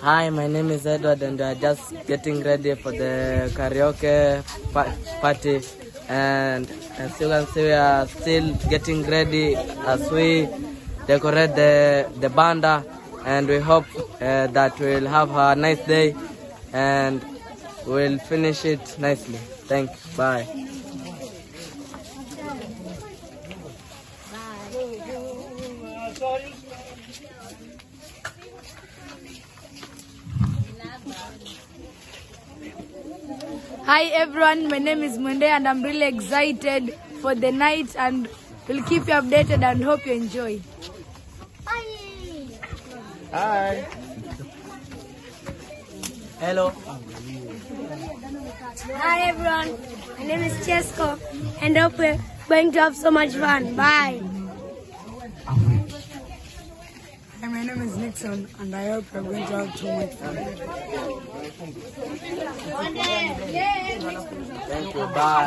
Hi, my name is Edward and we are just getting ready for the karaoke party. And as you can see, we are still getting ready as we decorate the banda. And we hope that we'll have a nice day and we'll finish it nicely. Thank you. Bye. Hi everyone, my name is Munde and I'm really excited for the night and we'll keep you updated and hope you enjoy. Hi. Hello. Hi everyone, my name is Chesko and I hope we're going to have so much fun. Bye. Hi, my name is Nixon and I hope we're going to have so much fun. Thank you. Bye.